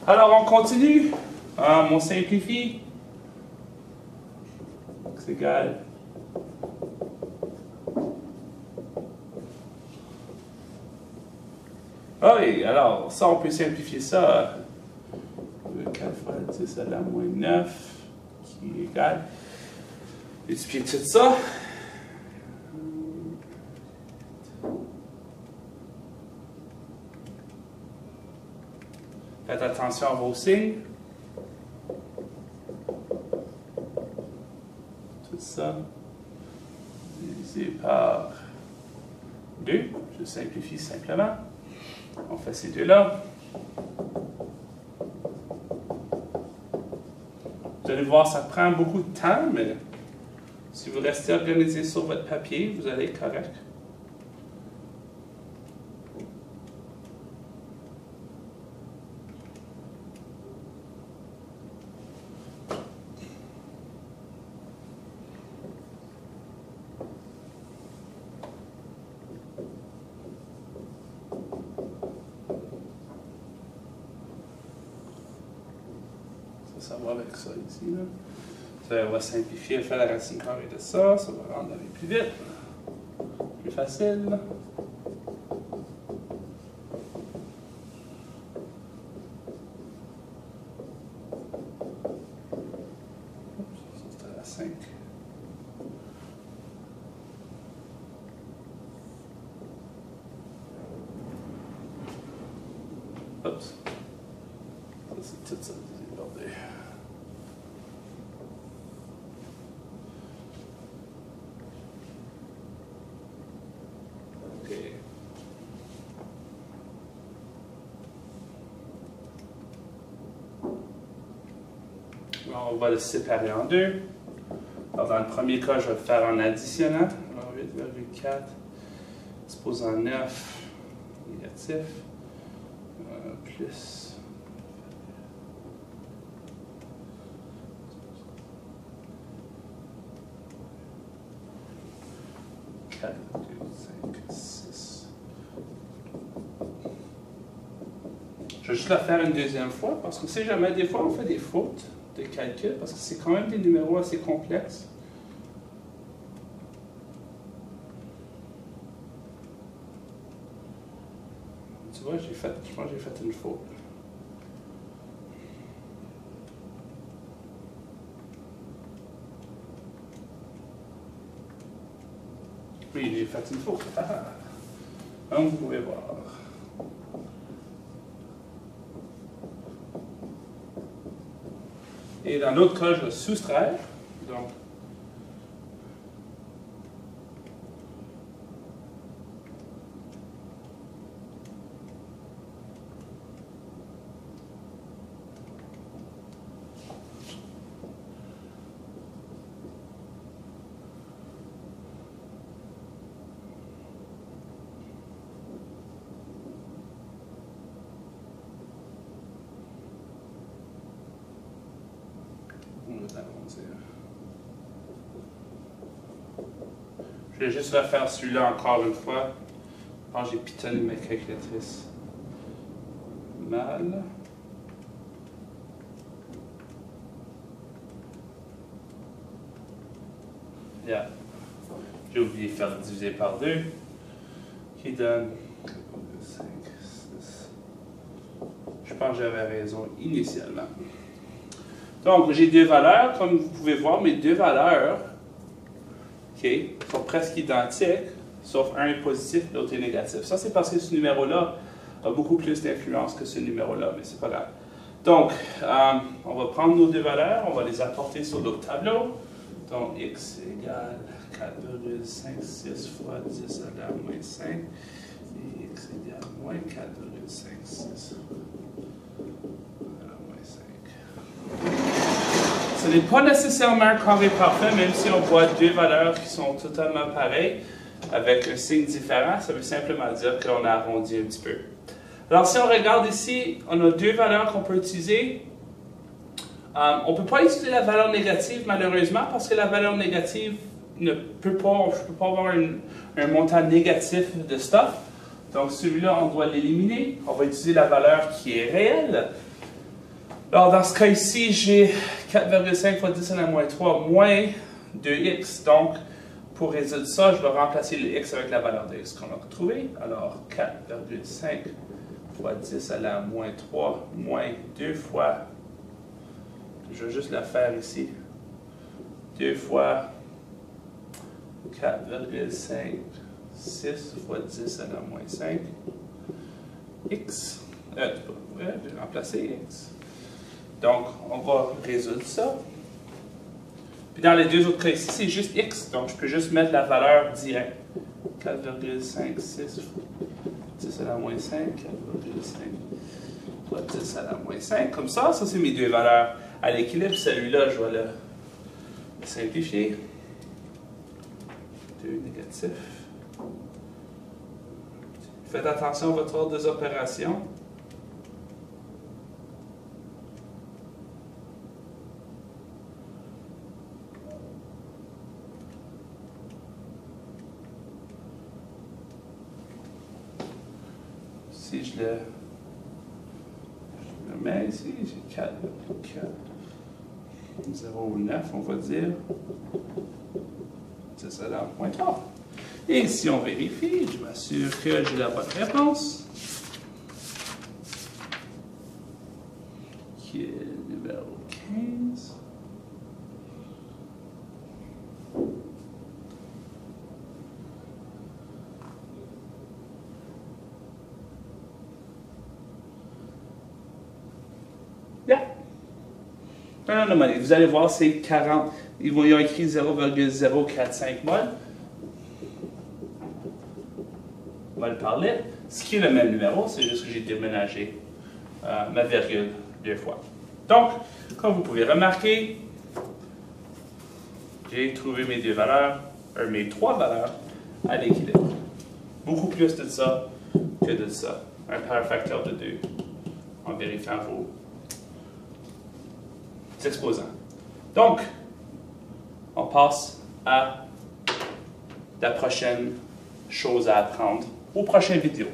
Alors, on continue. On simplifie. C'est égal. Ah oui, alors, ça, on peut simplifier ça. 4 fois 10 à la moins 9, qui est égal. Multiplier tout ça. Faites attention à vos signes. Tout ça divisé par 2. Je simplifie simplement. On fait ces deux-là. Vous allez voir, ça prend beaucoup de temps, mais si vous restez organisé sur votre papier, vous allez être correct. Ça va avec ça ici. Là. Ça, on va simplifier, faire la racine carrée de ça. Ça va rendre aller plus vite. Plus facile. Ça, c'était la 5. Oups. Ça, c'est tout ça. On va le séparer en deux. Alors, dans le premier cas, je vais le faire en additionnant. Alors, 8,4 exposant 9 négatif plus 4, 2, 5, 6. Je vais juste la faire une deuxième fois parce que si jamais des fois on fait des fautes de calcul parce que c'est quand même des numéros assez complexes. Tu vois, je pense que j'ai fait une faute. Oui, j'ai fait une faute. Comme vous pouvez voir. Et dans l'autre cas, je vais soustraire. Donc, je vais juste refaire celui-là encore une fois. Oh, j'ai pitonné ma calculatrice. Mal. Yeah. J'ai oublié de faire diviser par 2. Qui donne 5, 6. Je pense que j'avais raison initialement. Donc, j'ai deux valeurs. Comme vous pouvez voir, mes deux valeurs sont presque identiques, sauf un est positif et l'autre est négatif. Ça, c'est parce que ce numéro-là a beaucoup plus d'influence que ce numéro-là, mais c'est pas grave. Donc, on va prendre nos deux valeurs, on va les apporter sur l'autre tableau. Donc, x égale 4,56 fois 10 à la moins 5, et x égale moins 4,56 à la moins 5. Ce n'est pas nécessairement un carré parfait, même si on voit deux valeurs qui sont totalement pareilles, avec un signe différent, ça veut simplement dire qu'on a arrondi un petit peu. Alors, si on regarde ici, on a deux valeurs qu'on peut utiliser. On ne peut pas utiliser la valeur négative, malheureusement, parce que la valeur négative ne peut pas, je ne peux pas avoir un montant négatif de stuff. Donc, celui-là, on doit l'éliminer. On va utiliser la valeur qui est réelle. Alors, dans ce cas ici, j'ai 4,5 fois 10 à la moins 3 moins 2x. Donc, pour résoudre ça, je vais remplacer le x avec la valeur de x qu'on a retrouvée. Alors, 4,5 fois 10 à la moins 3 moins 2 fois, je vais juste la faire ici, 2 fois 4,5, 6 fois 10 à la moins 5, x, je vais remplacer x. Donc, on va résoudre ça. Puis dans les deux autres cas ici, c'est juste x, donc je peux juste mettre la valeur directe. 4,56 fois 10 à la moins 5, 4,5 fois 10 à la moins 5. Comme ça, ça c'est mes deux valeurs à l'équilibre. Celui-là, je vais le simplifier. 2 négatif. Faites attention à votre ordre des opérations. Si je le mets ici, j'ai 4, 0,9, on va dire. C'est ça là, moins 3. Et si on vérifie, je m'assure que j'ai la bonne réponse. Qui est le numéro 15. Yeah. Non, vous allez voir, c'est 40. Ils ont écrit 0,045 mol. On va le parler. Ce qui est le même numéro, c'est juste que j'ai déménagé ma virgule 2 fois. Donc, comme vous pouvez remarquer, j'ai trouvé mes deux valeurs, mes trois valeurs à l'équilibre. Beaucoup plus de ça que de ça. Un par facteur de 2 en vérifiant vos exposants. Donc, on passe à la prochaine chose à apprendre aux prochaines vidéos.